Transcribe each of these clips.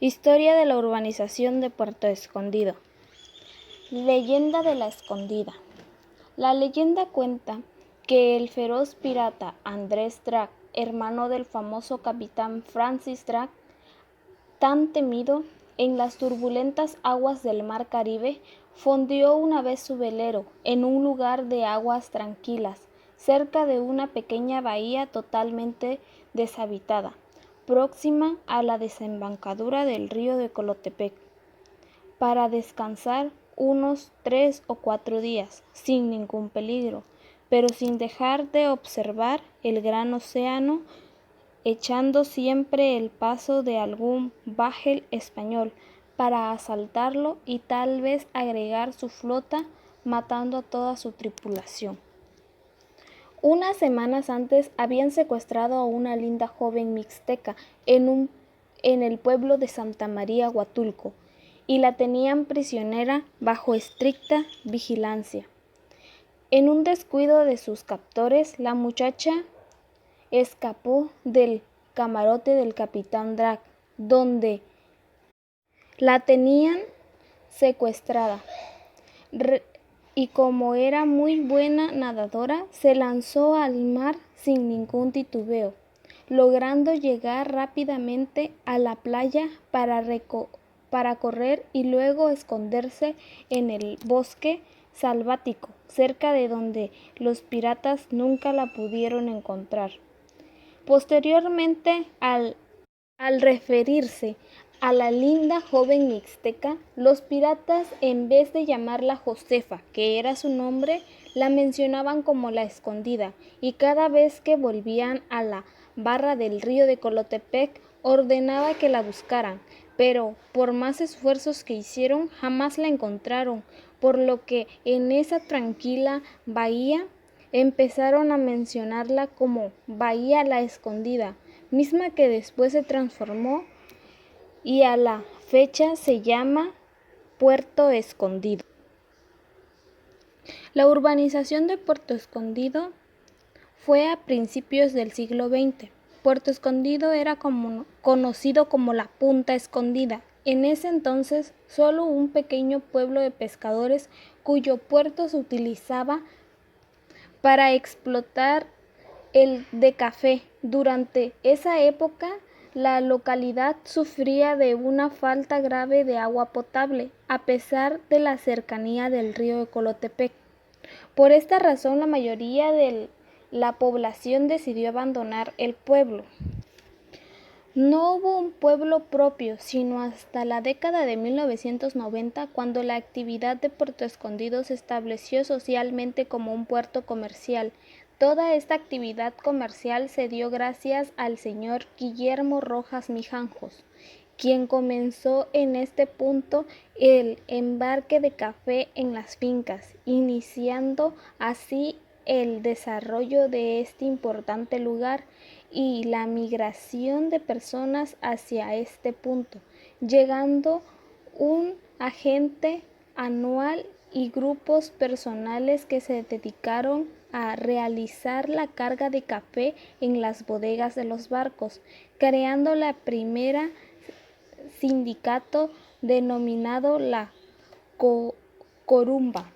Historia de la urbanización de Puerto Escondido. Leyenda de la Escondida. La leyenda cuenta que el feroz pirata Andrés Drake, hermano del famoso capitán Francis Drake, tan temido en las turbulentas aguas del mar Caribe, fondeó una vez su velero en un lugar de aguas tranquilas, cerca de una pequeña bahía totalmente deshabitada, próxima a la desembocadura del río de Colotepec, para descansar unos 3 o 4 días, sin ningún peligro, pero sin dejar de observar el gran océano, echando siempre el paso de algún bajel español para asaltarlo y tal vez agregar su flota, matando a toda su tripulación. Unas semanas antes habían secuestrado a una linda joven mixteca en el pueblo de Santa María Huatulco y la tenían prisionera bajo estricta vigilancia. En un descuido de sus captores, la muchacha escapó del camarote del capitán Drake, donde la tenían secuestrada. Y como era muy buena nadadora, se lanzó al mar sin ningún titubeo, logrando llegar rápidamente a la playa para correr y luego esconderse en el bosque selvático, cerca de donde los piratas nunca la pudieron encontrar. Posteriormente, al referirse a la linda joven mixteca, los piratas, en vez de llamarla Josefa, que era su nombre, la mencionaban como la Escondida, y cada vez que volvían a la barra del río de Colotepec, ordenaba que la buscaran, pero por más esfuerzos que hicieron, jamás la encontraron, por lo que en esa tranquila bahía empezaron a mencionarla como Bahía la Escondida, misma que después se transformó y a la fecha se llama Puerto Escondido. La urbanización de Puerto Escondido fue a principios del siglo XX. Puerto Escondido era conocido como la Punta Escondida. En ese entonces, solo un pequeño pueblo de pescadores cuyo puerto se utilizaba para explotar el de café. Durante esa época, la localidad sufría de una falta grave de agua potable, a pesar de la cercanía del río de Colotepec. Por esta razón, la mayoría de la población decidió abandonar el pueblo. No hubo un pueblo propio, sino hasta la década de 1990, cuando la actividad de Puerto Escondido se estableció socialmente como un puerto comercial. Toda esta actividad comercial se dio gracias al señor Guillermo Rojas Mijanjos, quien comenzó en este punto el embarque de café en las fincas, iniciando así el desarrollo de este importante lugar y la migración de personas hacia este punto, llegando un agente anual y grupos personales que se dedicaron a realizar la carga de café en las bodegas de los barcos, creando la primera sindicato denominado la Corumba.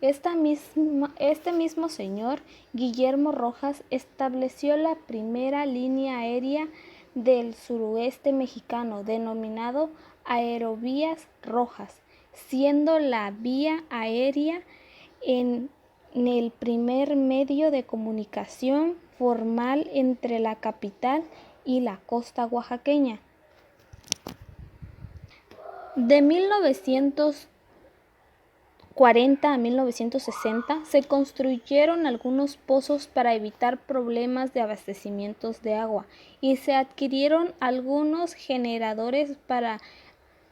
Este mismo señor, Guillermo Rojas, estableció la primera línea aérea del suroeste mexicano, denominado Aerovías Rojas, siendo la vía aérea en el primer medio de comunicación formal entre la capital y la costa oaxaqueña. De 1940 a 1960 se construyeron algunos pozos para evitar problemas de abastecimiento de agua y se adquirieron algunos generadores para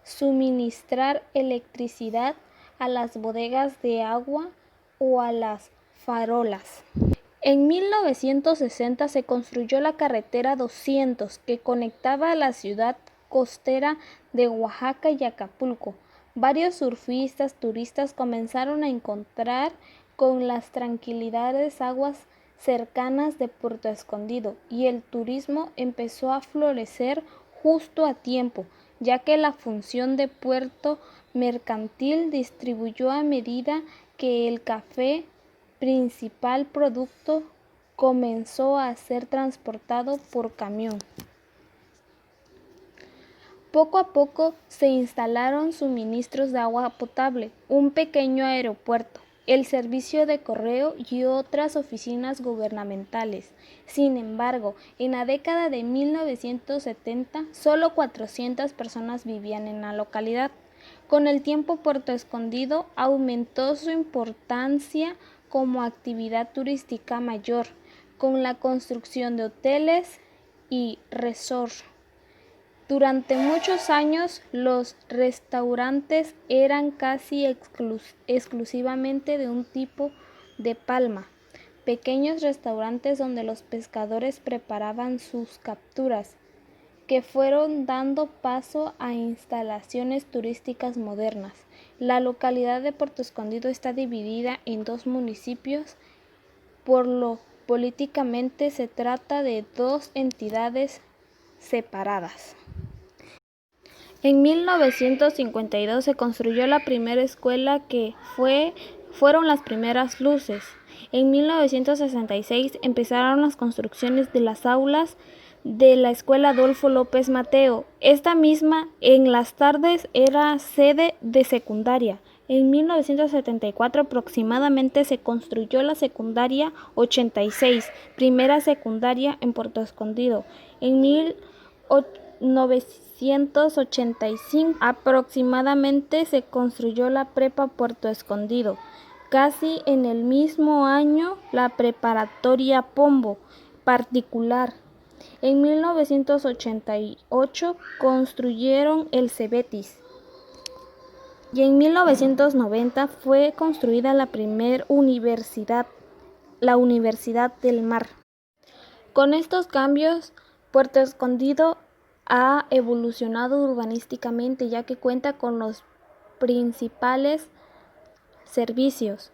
suministrar electricidad a las bodegas de agua o a las farolas. En 1960 se construyó la carretera 200 que conectaba a la ciudad costera de Oaxaca y Acapulco. Varios surfistas, turistas comenzaron a encontrar con las tranquilidades aguas cercanas de Puerto Escondido y el turismo empezó a florecer justo a tiempo, ya que la función de puerto mercantil distribuyó a medida que el café, principal producto, comenzó a ser transportado por camión. Poco a poco se instalaron suministros de agua potable, un pequeño aeropuerto, el servicio de correo y otras oficinas gubernamentales. Sin embargo, en la década de 1970, solo 400 personas vivían en la localidad. Con el tiempo, Puerto Escondido aumentó su importancia como actividad turística mayor, con la construcción de hoteles y resorts. Durante muchos años, los restaurantes eran casi exclusivamente de un tipo de palma, pequeños restaurantes donde los pescadores preparaban sus capturas, que fueron dando paso a instalaciones turísticas modernas. La localidad de Puerto Escondido está dividida en dos municipios, por lo políticamente se trata de dos entidades separadas. En 1952 se construyó la primera escuela que fueron las primeras luces. En 1966 empezaron las construcciones de las aulas de la Escuela Adolfo López Mateo. Esta misma en las tardes era sede de secundaria. En 1974 aproximadamente se construyó la secundaria 86, primera secundaria en Puerto Escondido. En 1985 aproximadamente se construyó la Prepa Puerto Escondido. Casi en el mismo año la Preparatoria Pombo, particular. En 1988 construyeron el Cebetis. Y en 1990 fue construida la primera universidad, la Universidad del Mar. Con estos cambios, Puerto Escondido ha evolucionado urbanísticamente, ya que cuenta con los principales servicios